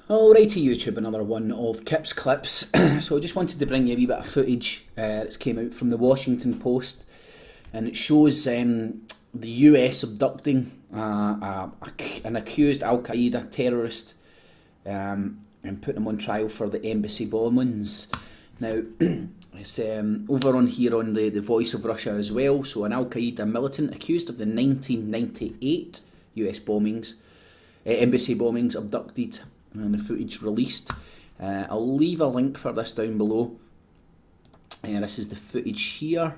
Alrighty YouTube, another one of Kip's clips. So I just wanted to bring you a wee bit of footage that's came out from the Washington Post, and it shows the US abducting an accused Al-Qaeda terrorist and putting him on trial for the embassy bombings. Now, it's over on here on the Voice of Russia as well. So an Al-Qaeda militant accused of the 1998 US bombings, embassy bombings, abducted, and the footage released. I'll leave a link for this down below. This is the footage here,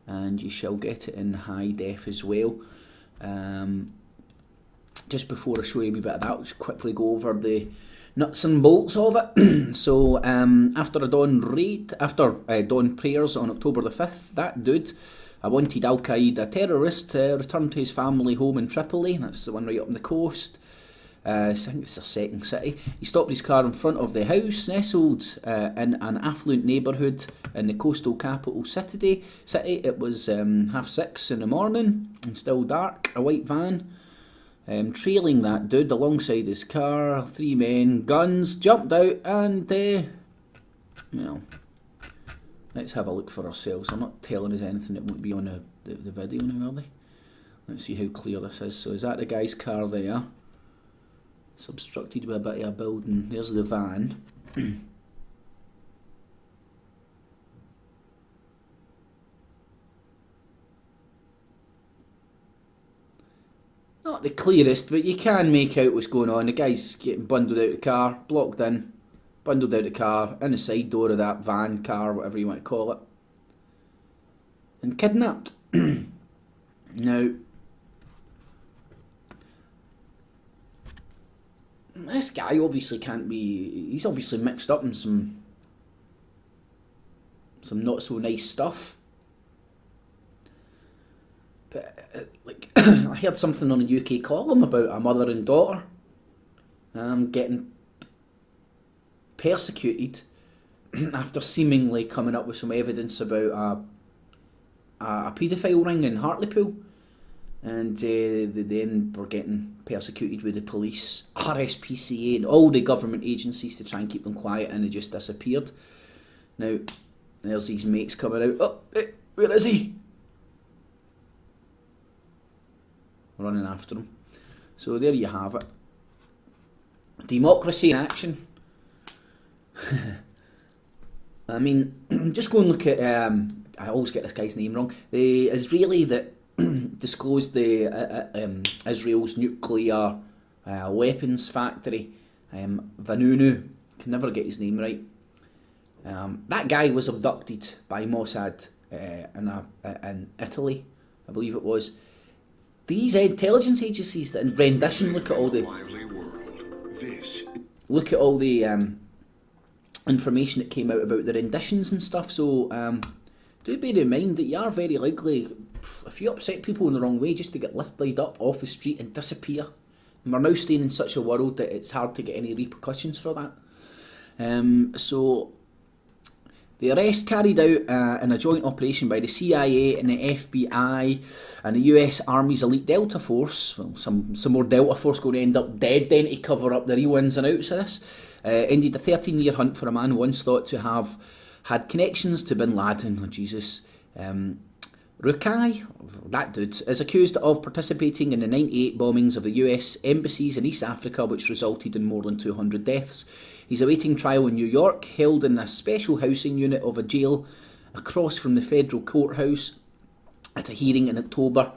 and you shall get it in high def as well. Just before I show you a wee bit of that, I'll just quickly go over the nuts and bolts of it. So after a dawn raid, after dawn prayers on October the 5th, that dude, a wanted Al-Qaeda terrorist, returned to his family home in Tripoli. That's the one right up on the coast. I think it's a second city. He stopped his car in front of the house, nestled in an affluent neighbourhood in the coastal capital city. It was 6:30 in the morning and still dark. A white van trailing that dude alongside his car. 3 men, guns, jumped out, and well, let's have a look for ourselves. I'm not telling us anything that won't be on the video now, are they? Let's see how clear this is. So is that the guy's car there? It's obstructed by a bit of a building. There's the van. Not the clearest, but you can make out what's going on. The guy's getting bundled out of the car, blocked in, bundled out of the car, in the side door of that van, car, whatever you want to call it, and kidnapped. Now, this guy obviously can't be, he's obviously mixed up in some not so nice stuff. But like, I heard something on a UK column about a mother and daughter getting persecuted after seemingly coming up with some evidence about a paedophile ring in Hartlepool. And they then were getting persecuted with the police, RSPCA, and all the government agencies to try and keep them quiet, and they just disappeared. Now, there's these mates coming out. Oh, hey, where is he? Running after him. So there you have it. Democracy in action. I mean, just go and look at, I always get this guy's name wrong, the Israeli that disclosed the Israel's nuclear weapons factory, Vanunu, can never get his name right. That guy was abducted by Mossad in Italy, I believe it was. These intelligence agencies that in rendition look at all the information that came out about the renditions and stuff. So do bear in mind that you are very likely, if you upset people in the wrong way, just to get lifted up off the street and disappear. And we're now staying in such a world that it's hard to get any repercussions for that. So the arrest carried out in a joint operation by the CIA and the FBI and the US Army's elite Delta Force. Well, some more Delta Force going to end up dead then to cover up the real ins and outs of this. Ended a 13-year hunt for a man once thought to have had connections to Bin Laden. Oh, Jesus. Rukai, that dude, is accused of participating in the 98 bombings of the US embassies in East Africa, which resulted in more than 200 deaths. He's awaiting trial in New York, held in a special housing unit of a jail across from the federal courthouse at a hearing in October.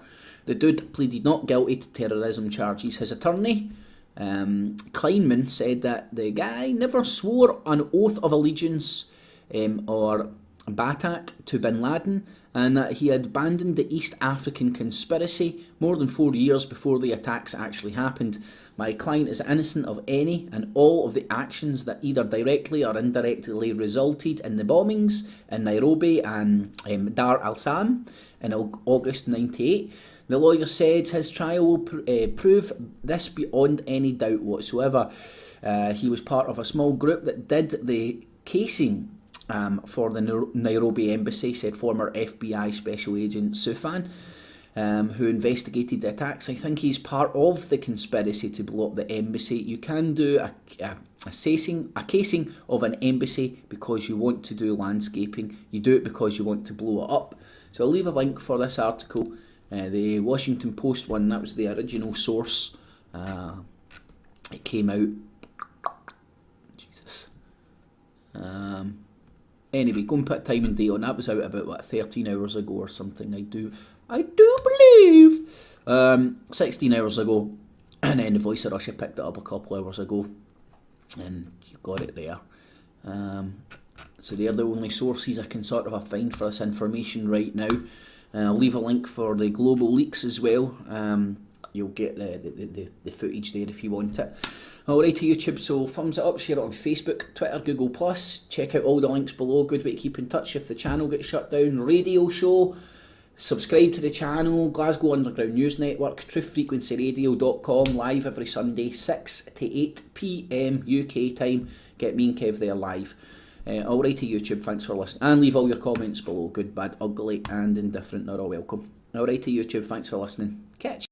The dude pleaded not guilty to terrorism charges. His attorney, Kleinman, said that the guy never swore an oath of allegiance or batat to Bin Laden, and that he had abandoned the East African conspiracy more than 4 years before the attacks actually happened. My client is innocent of any and all of the actions that either directly or indirectly resulted in the bombings in Nairobi and Dar al-Sam in August 98. The lawyer said his trial will prove this beyond any doubt whatsoever. He was part of a small group that did the casing for the Nairobi embassy, said former FBI Special Agent Sufan, who investigated the attacks. I think he's part of the conspiracy to blow up the embassy. You can do a casing of an embassy because you want to do landscaping. You do it because you want to blow it up. So I'll leave a link for this article. The Washington Post one, that was the original source. It came out. Jesus. Anyway, go and put time and date on. That was out about what, 13 hours ago or something. I do believe. 16 hours ago, and then the Voice of Russia picked it up a couple hours ago, and you've got it there. So they're the only sources I can sort of find for this information right now. I'll leave a link for the global leaks as well. You'll get the footage there if you want it. Alright to YouTube, so thumbs it up, share it on Facebook, Twitter, Google+. Check out all the links below. Good way to keep in touch if the channel gets shut down. Radio show. Subscribe to the channel, Glasgow Underground News Network, truthfrequencyradio.com, live every Sunday, 6 to 8 PM UK time. Get me and Kev there live. Alright to YouTube, thanks for listening. And leave all your comments below, good, bad, ugly and indifferent, they're all welcome. Alright to YouTube, thanks for listening. Catch